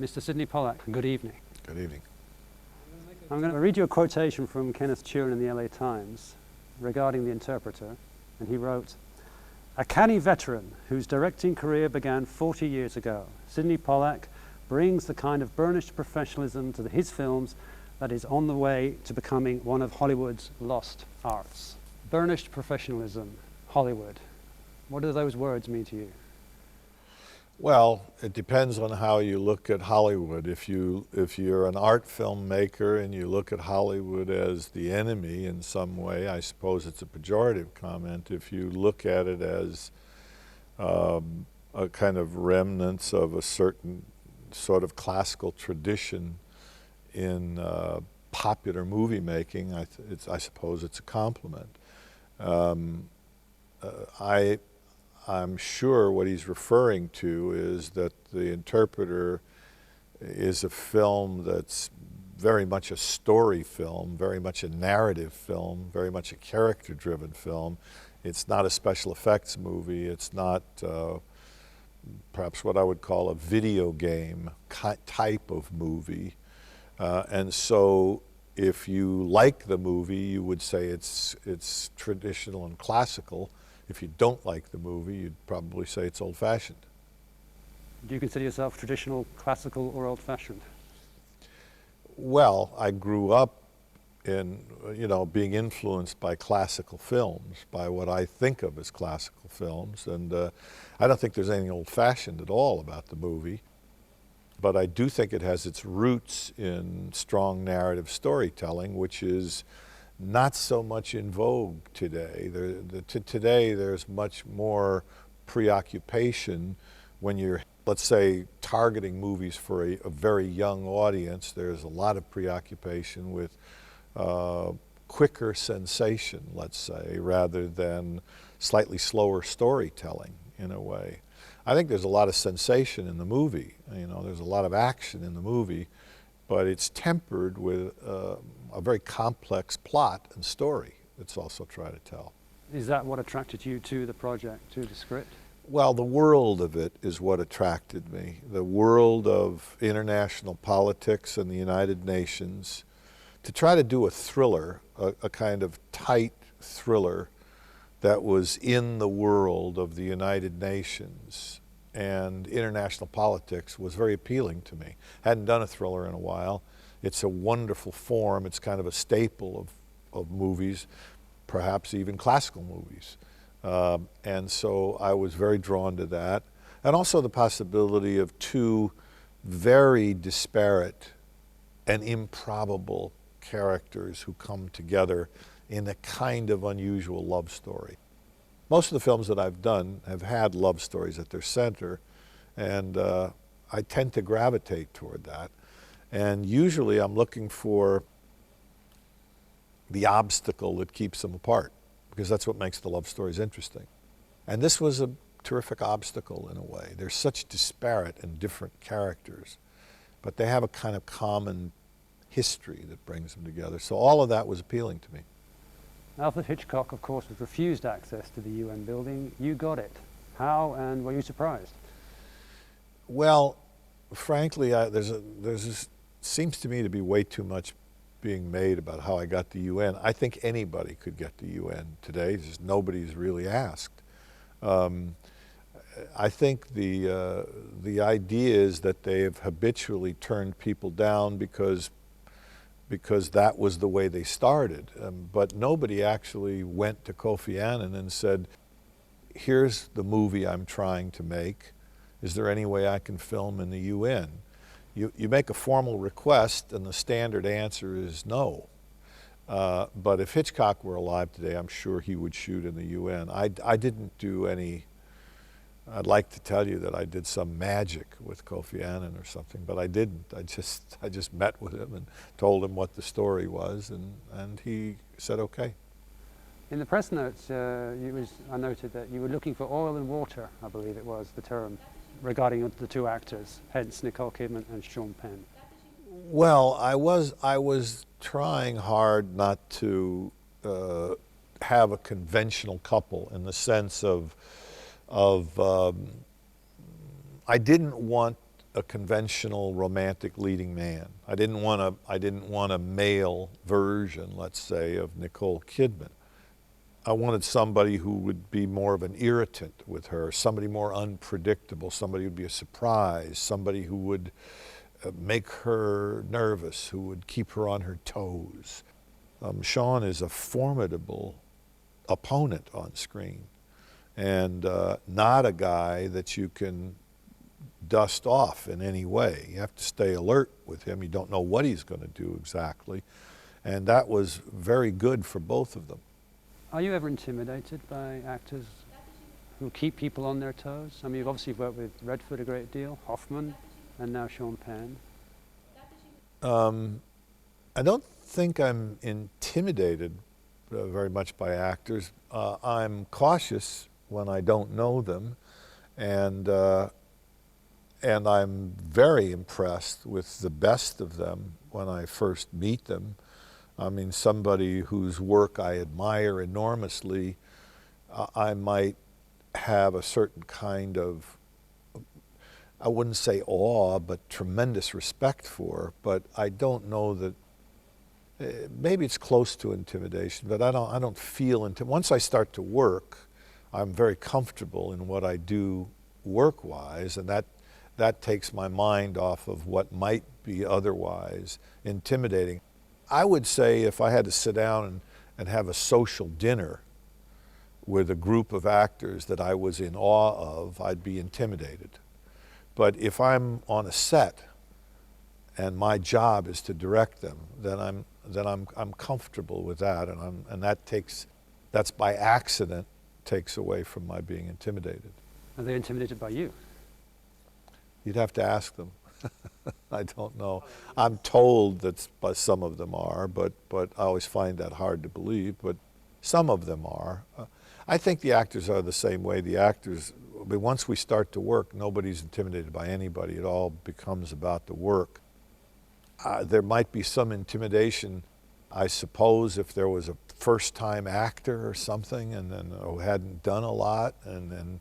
Mr. Sydney Pollack, good evening. Good evening. I'm going to read you a quotation from Kenneth Turan in the LA Times regarding The Interpreter, and he wrote, "A canny veteran whose directing career began 40 years ago, Sydney Pollack brings the kind of burnished professionalism to his films that is on the way to becoming one of Hollywood's lost arts." Burnished professionalism, Hollywood. What do those words mean to you? Well, it depends on how you look at Hollywood. If you're an art filmmaker and you look at Hollywood as the enemy in some way, I suppose it's a pejorative comment. If you look at it as a kind of remnants of a certain sort of classical tradition in popular movie making, I suppose it's a compliment. I'm sure what he's referring to is that The Interpreter is a film that's very much a story film, very much a narrative film, very much a character-driven film. It's not a special effects movie. It's not perhaps what I would call a video game type of movie. And so if you like the movie, you would say it's traditional and classical. If you don't like the movie, you'd probably say it's old-fashioned. Do you consider yourself traditional, classical, or old-fashioned? Well, I grew up in, being influenced by classical films, by what I think of as classical films, and I don't think there's anything old-fashioned at all about the movie, but I do think it has its roots in strong narrative storytelling, which is not so much in vogue today. Today there's much more preoccupation when you're, let's say, targeting movies for a very young audience. There's a lot of preoccupation with quicker sensation, let's say, rather than slightly slower storytelling in a way. I think there's a lot of sensation in the movie. There's a lot of action in the movie, but it's tempered with a very complex plot and story that's also tried to tell. Is that what attracted you to the project, to the script? Well, the world of it is what attracted me. The world of international politics and the United Nations. To try to do a thriller, a kind of tight thriller that was in the world of the United Nations and international politics was very appealing to me. Hadn't done a thriller in a while. It's a wonderful form. It's kind of a staple of movies, perhaps even classical movies. And so I was very drawn to that. And also the possibility of two very disparate and improbable characters who come together in a kind of unusual love story. Most of the films that I've done have had love stories at their center, and I tend to gravitate toward that. And usually I'm looking for the obstacle that keeps them apart, because that's what makes the love stories interesting. And this was a terrific obstacle in a way. They're such disparate and different characters, but they have a kind of common history that brings them together. So all of that was appealing to me. Alfred Hitchcock, of course, was refused access to the UN building. You got it. How, and were you surprised? Well, frankly, seems to me to be way too much being made about how I got the UN. I think anybody could get the UN today. Just nobody's really asked. I think the idea is that they have habitually turned people down because that was the way they started. But nobody actually went to Kofi Annan and said, here's the movie I'm trying to make. Is there any way I can film in the UN? You make a formal request and the standard answer is no. But if Hitchcock were alive today, I'm sure he would shoot in the UN. I didn't do any, I'd like to tell you that I did some magic with Kofi Annan or something, but I didn't. I just met with him and told him what the story was, and he said okay. In the press notes, I noted that you were looking for oil and water, I believe it was the term, regarding the two actors, hence Nicole Kidman and Sean Penn. Well, I was trying hard not to have a conventional couple in the sense of I didn't want a conventional romantic leading man. I didn't want a male version, let's say, of Nicole Kidman. I wanted somebody who would be more of an irritant with her, somebody more unpredictable, somebody who would be a surprise, somebody who would make her nervous, who would keep her on her toes. Sean is a formidable opponent on screen, and not a guy that you can dust off in any way. You have to stay alert with him. You don't know what he's going to do exactly, and that was very good for both of them. Are you ever intimidated by actors who keep people on their toes? I mean, you've obviously worked with Redford a great deal, Hoffman, and now Sean Penn. I don't think I'm intimidated very much by actors. I'm cautious when I don't know them, and I'm very impressed with the best of them when I first meet them. I mean, somebody whose work I admire enormously, I might have a certain kind of, I wouldn't say awe, but tremendous respect for. But I don't know that, maybe it's close to intimidation, but I don't feel once I start to work, I'm very comfortable in what I do work-wise, and that takes my mind off of what might be otherwise intimidating. I would say if I had to sit down and have a social dinner with a group of actors that I was in awe of, I'd be intimidated. But if I'm on a set and my job is to direct them, then I'm comfortable with that, and that's by accident takes away from my being intimidated. Are they intimidated by you? You'd have to ask them. I don't know. I'm told that some of them are, but I always find that hard to believe, but some of them are. I think the actors are the same way. The actors, but once we start to work, nobody's intimidated by anybody. It all becomes about the work. There might be some intimidation, I suppose, if there was a first-time actor or something and then who hadn't done a lot, and then,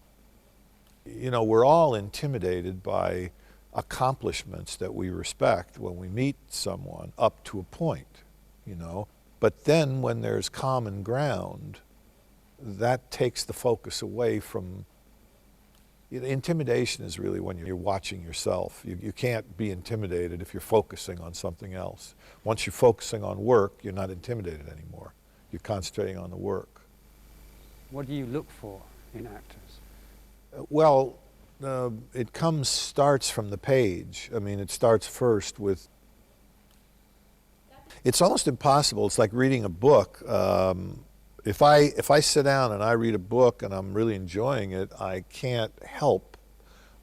you know, we're all intimidated by accomplishments that we respect when we meet someone up to a point, you know. But then when there's common ground, that takes the focus away from, intimidation is really when you're watching yourself. You can't be intimidated if you're focusing on something else. Once you're focusing on work, you're not intimidated anymore. You're concentrating on the work. What do you look for in actors? Well, it starts from the page. I mean, it starts first with, it's almost impossible. It's like reading a book. If I sit down and I read a book and I'm really enjoying it, I can't help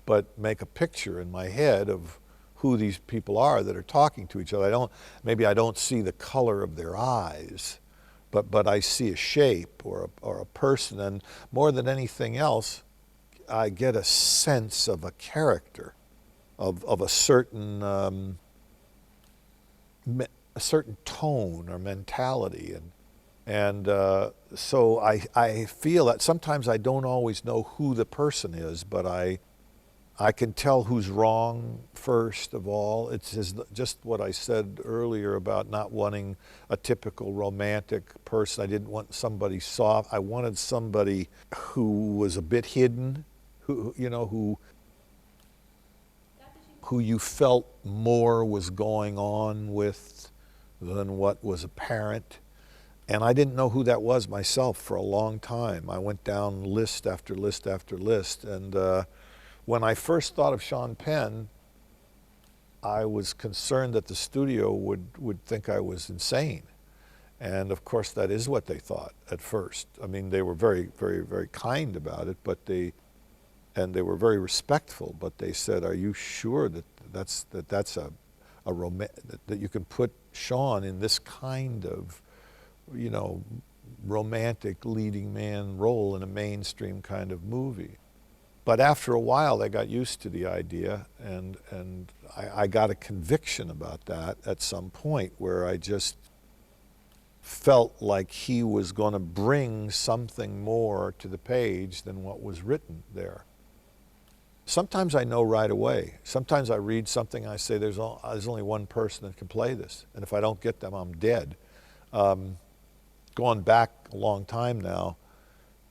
but make a picture in my head of who these people are that are talking to each other. Maybe I don't see the color of their eyes, but I see a shape or a person, and more than anything else, I get a sense of a character, of a certain tone or mentality, and so I feel that sometimes I don't always know who the person is, but I can tell who's wrong first of all. It's just what I said earlier about not wanting a typical romantic person. I didn't want somebody soft. I wanted somebody who was a bit hidden, who you felt more was going on with than what was apparent. And I didn't know who that was myself for a long time. I went down list after list after list, and when I first thought of Sean Penn, I was concerned that the studio would think I was insane. And of course that is what they thought at first. I mean, they were very, very, very kind about it, and they were very respectful, but they said, "Are you sure that you can put Sean in this kind of, romantic leading man role in a mainstream kind of movie?" But after a while, they got used to the idea, and I got a conviction about that at some point where I just felt like he was going to bring something more to the page than what was written there. Sometimes I know right away. Sometimes I read something and I say, there's only one person that can play this. And if I don't get them, I'm dead. Going back a long time now,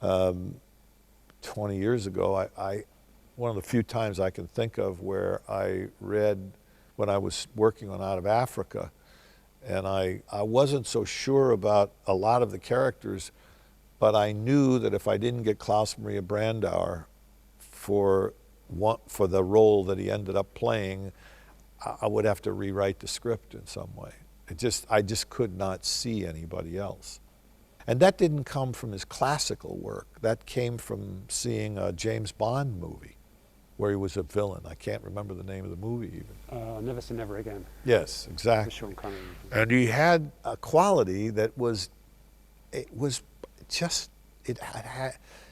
20 years ago, one of the few times I can think of where I read when I was working on Out of Africa, and I wasn't so sure about a lot of the characters, but I knew that if I didn't get Klaus Maria Brandauer for the role that he ended up playing, I would have to rewrite the script in some way. I just could not see anybody else. And that didn't come from his classical work. That came from seeing a James Bond movie where he was a villain. I can't remember the name of the movie even. Never Say Never Again. Yes, exactly. Sean Connery. And he had a quality that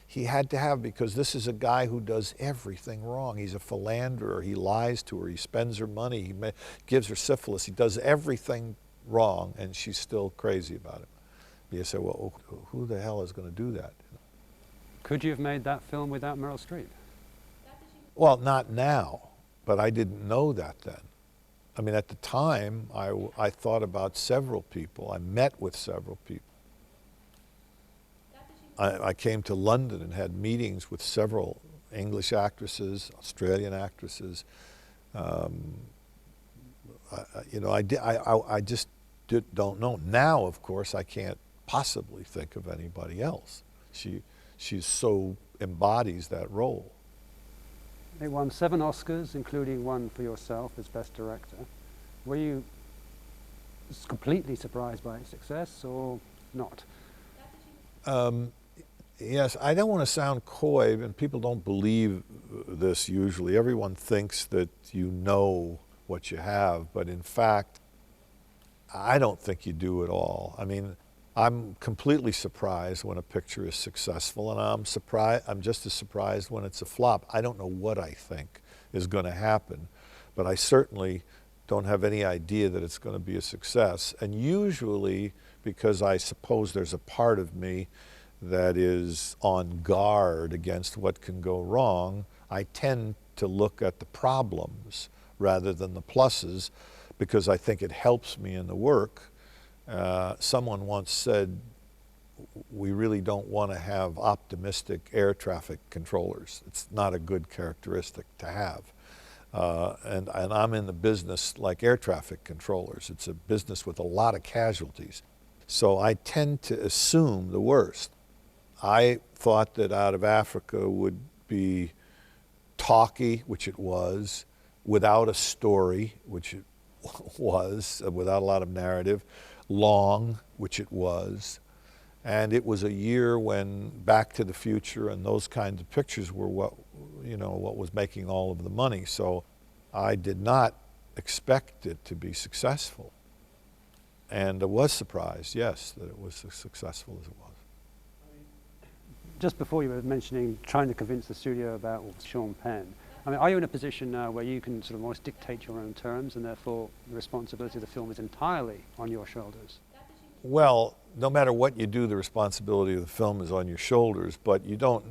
he had to have, because this is a guy who does everything wrong. He's a philanderer. He lies to her. He spends her money. He gives her syphilis. He does everything wrong, and she's still crazy about him. You say, well, who the hell is going to do that? Could you have made that film without Meryl Streep? Well, not now, but I didn't know that then. I mean, at the time, I thought about several people. I met with several people. I came to London and had meetings with several English actresses, Australian actresses. I just don't know. Now, of course, I can't possibly think of anybody else. She so embodies that role. They won 7 Oscars, including one for yourself as Best Director. Were you completely surprised by its success or not? Yes, I don't want to sound coy, and people don't believe this usually. Everyone thinks that you know what you have, but in fact, I don't think you do at all. I mean, I'm completely surprised when a picture is successful, and I'm just as surprised when it's a flop. I don't know what I think is going to happen, but I certainly don't have any idea that it's going to be a success. And usually, because I suppose there's a part of me that is on guard against what can go wrong, I tend to look at the problems rather than the pluses, because I think it helps me in the work. Someone once said, we really don't want to have optimistic air traffic controllers. It's not a good characteristic to have. And I'm in the business like air traffic controllers. It's a business with a lot of casualties. So I tend to assume the worst. I thought that Out of Africa would be talky, which it was, without a story, which it was, without a lot of narrative, long, which it was. And it was a year when Back to the Future and those kinds of pictures were what was making all of the money. So I did not expect it to be successful. And I was surprised, yes, that it was as successful as it was. Just before you were mentioning trying to convince the studio about Sean Penn, I mean, are you in a position now where you can sort of almost dictate your own terms, and therefore the responsibility of the film is entirely on your shoulders? Well, no matter what you do, the responsibility of the film is on your shoulders, but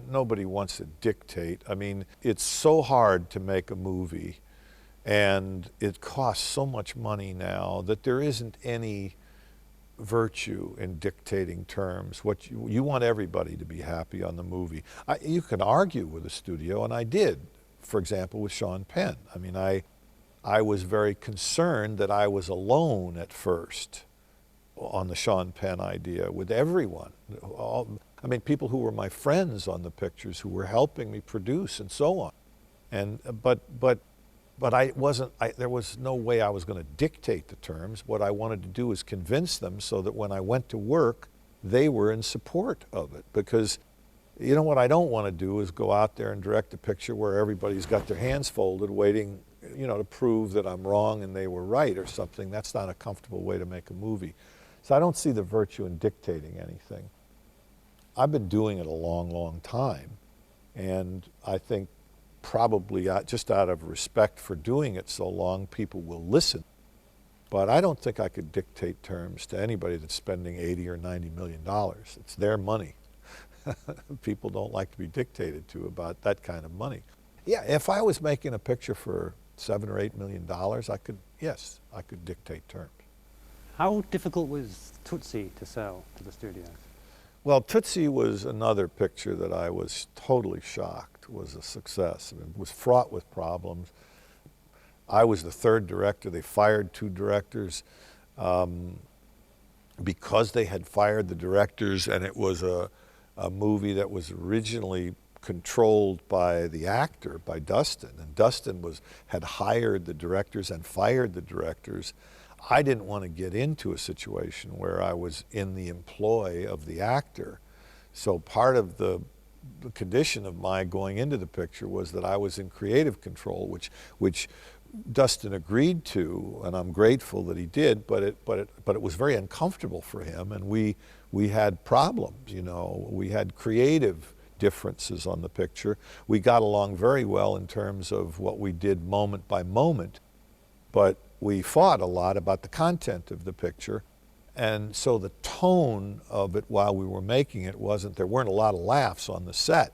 nobody wants to dictate. I mean, it's so hard to make a movie, and it costs so much money now that there isn't any virtue in dictating terms. What you want everybody to be happy on the movie. You can argue with the studio, and I did, for example, with Sean Penn. I mean, I was very concerned that I was alone at first on the Sean Penn idea with everyone. I mean, people who were my friends on the pictures, who were helping me produce and so on. And but there was no way I was going to dictate the terms. What I wanted to do was convince them so that when I went to work, they were in support of it. Because you know what I don't want to do is go out there and direct a picture where everybody's got their hands folded waiting, to prove that I'm wrong and they were right or something. That's not a comfortable way to make a movie. So I don't see the virtue in dictating anything. I've been doing it a long, long time, and I think probably just out of respect for doing it so long, people will listen. But I don't think I could dictate terms to anybody that's spending $80 or $90 million. It's their money. People don't like to be dictated to about that kind of money. Yeah, if I was making a picture for $7 or $8 million, yes, I could dictate terms. How difficult was Tootsie to sell to the studios? Well, Tootsie was another picture that I was totally shocked was a success. I mean, it was fraught with problems. I was the third director. They fired 2 directors because they had fired the directors, and it was a movie that was originally controlled by the actor, by Dustin. And Dustin had hired the directors and fired the directors. I didn't want to get into a situation where I was in the employ of the actor. So part of the condition of my going into the picture was that I was in creative control, which Dustin agreed to, and I'm grateful that he did, but it was very uncomfortable for him, and we had problems, you know. We had creative differences on the picture. We got along very well in terms of what we did moment by moment, but we fought a lot about the content of the picture. And so the tone of it while we were making it there weren't a lot of laughs on the set.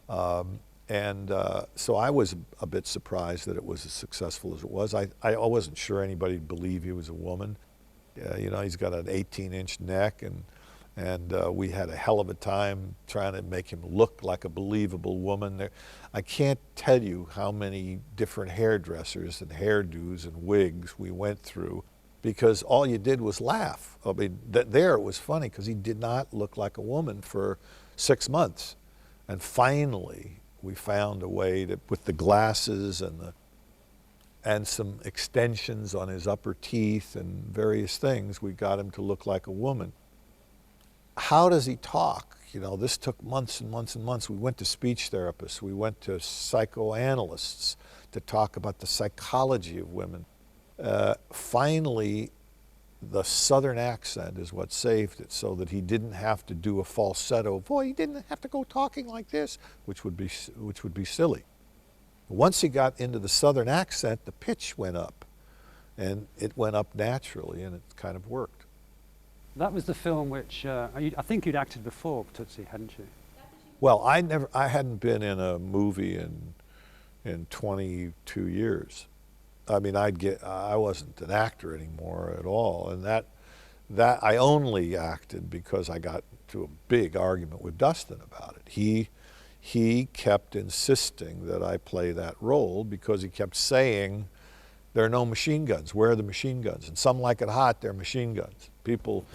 So I was a bit surprised that it was as successful as it was. I wasn't sure anybody'd believe he was a woman. You know, he's got an 18-inch neck, and we had a hell of a time trying to make him look like a believable woman. I can't tell you how many different hairdressers and hairdos and wigs we went through, because all you did was laugh. I mean, there it was funny because he did not look like a woman for 6 months. And finally, we found a way to, with the glasses and some extensions on his upper teeth and various things, we got him to look like a woman. How does he talk? You know, this took months and months and months. We went to speech therapists. We went to psychoanalysts to talk about the psychology of women. Finally, the Southern accent is what saved it, so that he didn't have to do a falsetto. Boy, he didn't have to go talking like this, which would be silly. Once he got into the Southern accent, the pitch went up, and it went up naturally, and it kind of worked. That was the film which, I think you'd acted before Tootsie, hadn't you? Well, I hadn't been in a movie in 22 years. I mean, I wasn't an actor anymore at all, and that I only acted because I got into a big argument with Dustin about it. He kept insisting that I play that role because he kept saying, there are no machine guns. Where are the machine guns? And some like it hot, they're machine guns. People,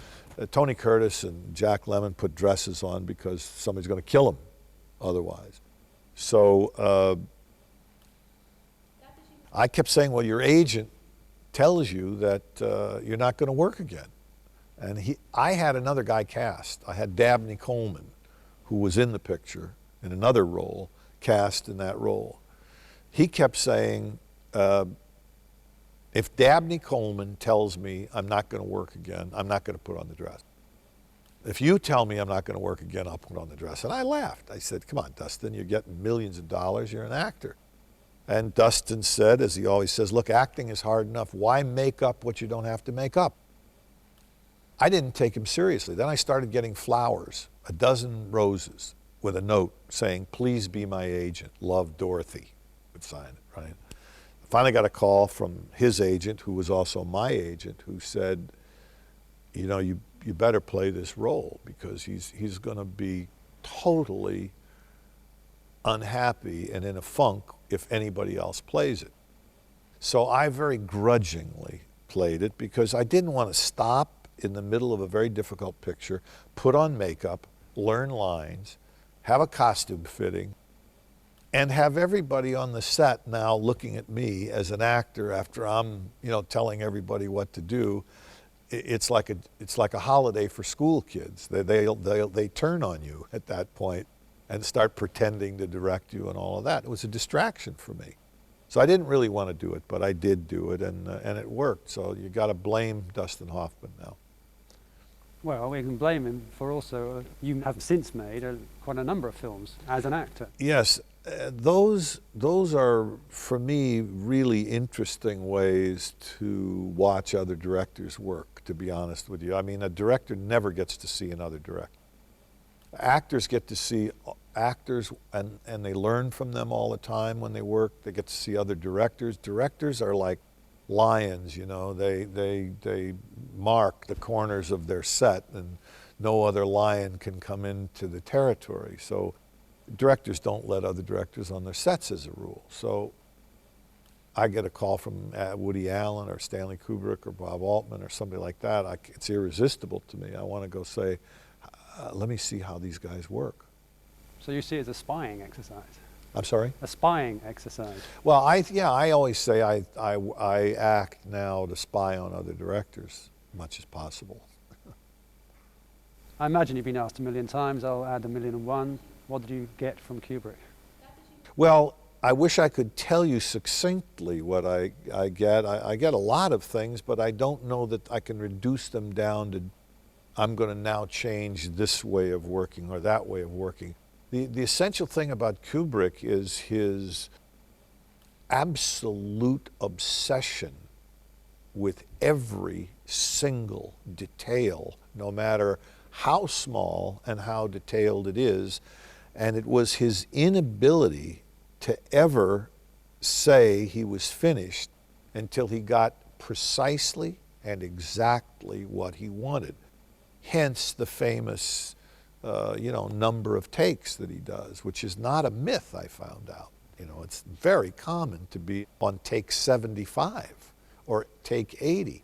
Tony Curtis and Jack Lemmon put dresses on because somebody's going to kill them otherwise. So I kept saying, well, your agent tells you that you're not going to work again. And I had another guy cast. I had Dabney Coleman, who was in the picture in another role, cast in that role. He kept saying, if Dabney Coleman tells me I'm not going to work again, I'm not going to put on the dress. If you tell me I'm not going to work again, I'll put on the dress. And I laughed. I said, come on, Dustin, you're getting millions of dollars, you're an actor. And Dustin said, as he always says, look, acting is hard enough. Why make up what you don't have to make up? I didn't take him seriously. Then I started getting flowers, a dozen roses, with a note saying, please be my agent, love, Dorothy. Would sign it, right? Finally got a call from his agent, who was also my agent, who said, you know, you better play this role because he's going to be totally unhappy and in a funk if anybody else plays it. So I very grudgingly played it because I didn't want to stop in the middle of a very difficult picture, put on makeup, learn lines, have a costume fitting, and have everybody on the set now looking at me as an actor after I'm, you know, telling everybody what to do. It's like a holiday for school kids. They turn on you at that point and start pretending to direct you and all of that. It was a distraction for me. So I didn't really want to do it, but I did do it, and it worked. So you got to blame Dustin Hoffman now. Well, we can blame him for also, you have since made quite a number of films as an actor. Yes, those are, for me, really interesting ways to watch other directors work, to be honest with you. I mean, a director never gets to see another director. Actors get to see actors, and they learn from them all the time when they work. They get to see other directors. Directors are like lions, you know. They mark the corners of their set, and no other lion can come into the territory. So directors don't let other directors on their sets as a rule. So I get a call from Woody Allen or Stanley Kubrick or Bob Altman or somebody like that. It's irresistible to me. I want to go say, let me see how these guys work. So you see it as a spying exercise? I'm sorry? A spying exercise. Well, I always say I act now to spy on other directors as much as possible. I imagine you've been asked 1,000,000 times. I'll add 1,000,001. What did you get from Kubrick? Well, I wish I could tell you succinctly what I get. I get a lot of things, but I don't know that I can reduce them down to, I'm going to now change this way of working or that way of working. The essential thing about Kubrick is his absolute obsession with every single detail, no matter how small and how detailed it is. And it was his inability to ever say he was finished until he got precisely and exactly what he wanted. Hence the famous number of takes that he does, which is not a myth, I found out. You know, it's very common to be on take 75 or take 80.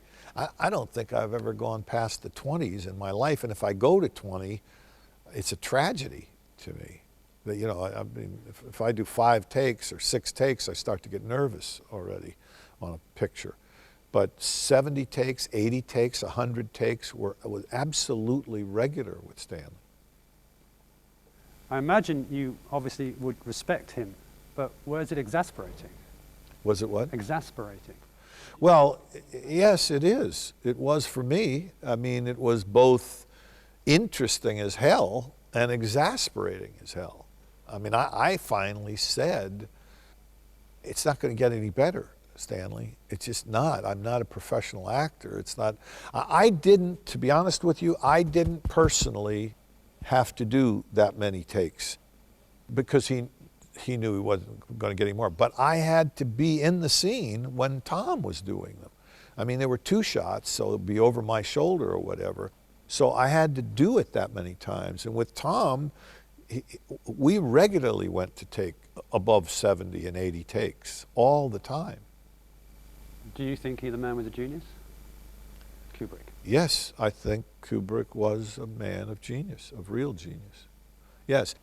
I don't think I've ever gone past the 20s in my life, and if I go to 20, it's a tragedy to me. That, you know, I mean, if I do 5 takes or 6 takes, I start to get nervous already on a picture. But 70 takes, 80 takes, 100 takes was absolutely regular with Stanley. I imagine you obviously would respect him, but was it exasperating? Was it what? Exasperating. Well, yes, it is. It was for me. I mean, it was both interesting as hell and exasperating as hell. I mean, I finally said, it's not going to get any better, Stanley. It's just not. I'm not a professional actor. It's not. I didn't, to be honest with you, I didn't personally have to do that many takes because he knew he wasn't going to get any more. But I had to be in the scene when Tom was doing them. I mean, there were 2 shots, so it would be over my shoulder or whatever. So I had to do it that many times. And with Tom, we regularly went to take above 70 and 80 takes all the time. Do you think he's the man with a genius? Kubrick. Yes, I think Kubrick was a man of genius, of real genius. Yes.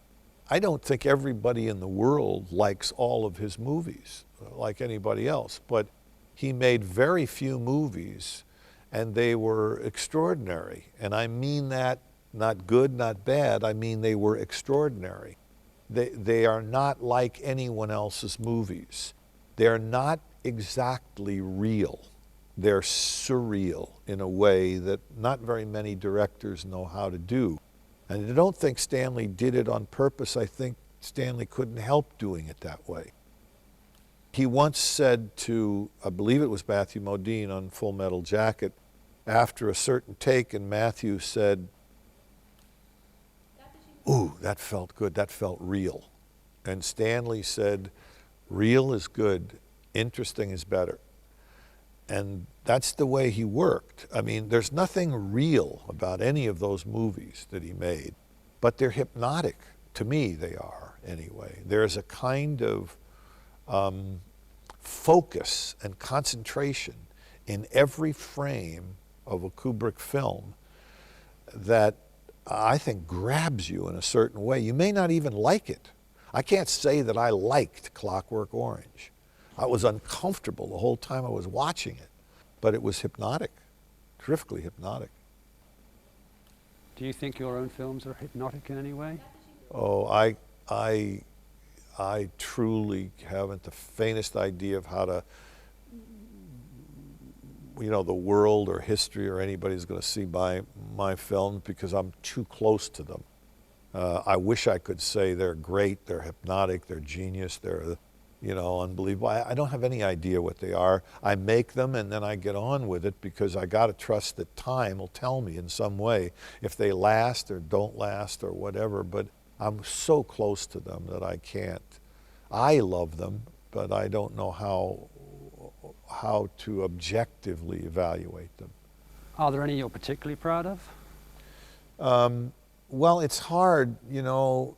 I don't think everybody in the world likes all of his movies, like anybody else, but he made very few movies, and they were extraordinary. And I mean that not good, not bad, I mean they were extraordinary. They are not like anyone else's movies. They're not exactly real. They're surreal in a way that not very many directors know how to do. And I don't think Stanley did it on purpose. I think Stanley couldn't help doing it that way. He once said to, I believe it was Matthew Modine on Full Metal Jacket, after a certain take, and Matthew said, "Ooh, that felt good, that felt real." And Stanley said, "Real is good, interesting is better." And that's the way he worked. I mean, there's nothing real about any of those movies that he made, but they're hypnotic. To me, they are, anyway. There's a kind of focus and concentration in every frame of a Kubrick film that I think grabs you in a certain way. You may not even like it. I can't say that I liked Clockwork Orange. I was uncomfortable the whole time I was watching it, but it was hypnotic, terrifically hypnotic. Do you think your own films are hypnotic in any way? Oh, I truly haven't the faintest idea of how to, the world or history or anybody's going to see my films because I'm too close to them. I wish I could say they're great, they're hypnotic, they're genius, they're unbelievable. I don't have any idea what they are. I make them and then I get on with it because I got to trust that time will tell me in some way if they last or don't last or whatever. But I'm so close to them that I can't. I love them, but I don't know how to objectively evaluate them. Are there any you're particularly proud of? Well, it's hard, you know.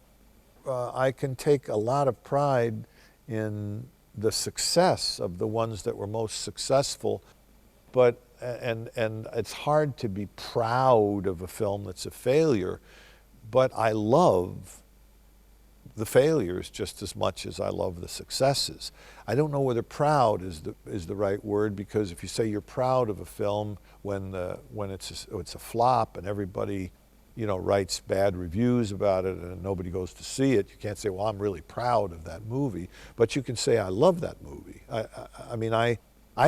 I can take a lot of pride in the success of the ones that were most successful, but and it's hard to be proud of a film that's a failure, but I love the failures just as much as I love the successes. I don't know whether proud is the right word, because if you say you're proud of a film when it's a flop and everybody, you know, writes bad reviews about it and nobody goes to see it, you can't say, well, I'm really proud of that movie. But you can say, I love that movie. I mean, I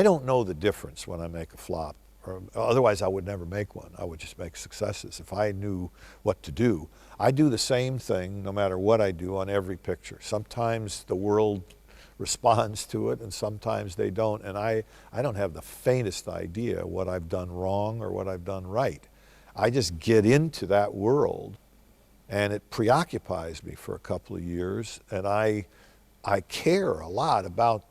don't know the difference when I make a flop, or otherwise I would never make one. I would just make successes if I knew what to do. I do the same thing no matter what I do on every picture. Sometimes the world responds to it and sometimes they don't, and I don't have the faintest idea what I've done wrong or what I've done right. I just get into that world and it preoccupies me for a couple of years, and I care a lot about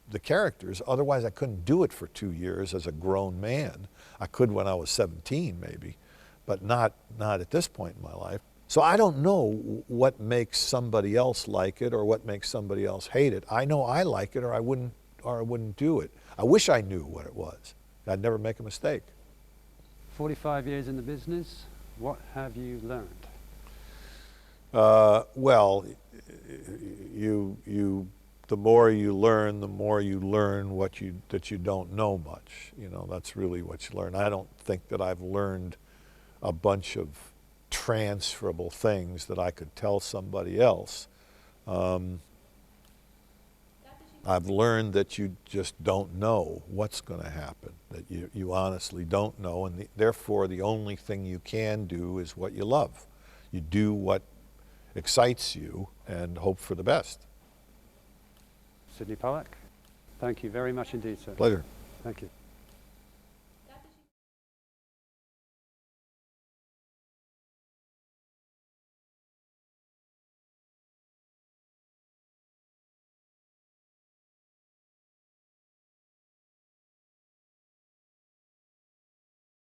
the characters. Otherwise I couldn't do it for 2 years as a grown man. I could when I was 17 maybe, but not at this point in my life. So I don't know what makes somebody else like it or what makes somebody else hate it. I know I like it, or I wouldn't do it. I wish I knew what it was. I'd never make a mistake. 45 years in the business, what have you learned? Well, the more you learn that you don't know much. You know, that's really what you learn. I don't think that I've learned a bunch of transferable things that I could tell somebody else. I've learned that you just don't know what's going to happen, that you honestly don't know, and therefore the only thing you can do is what you love. You do what excites you and hope for the best. Sydney Pollack, thank you very much indeed, sir. Pleasure. Thank you.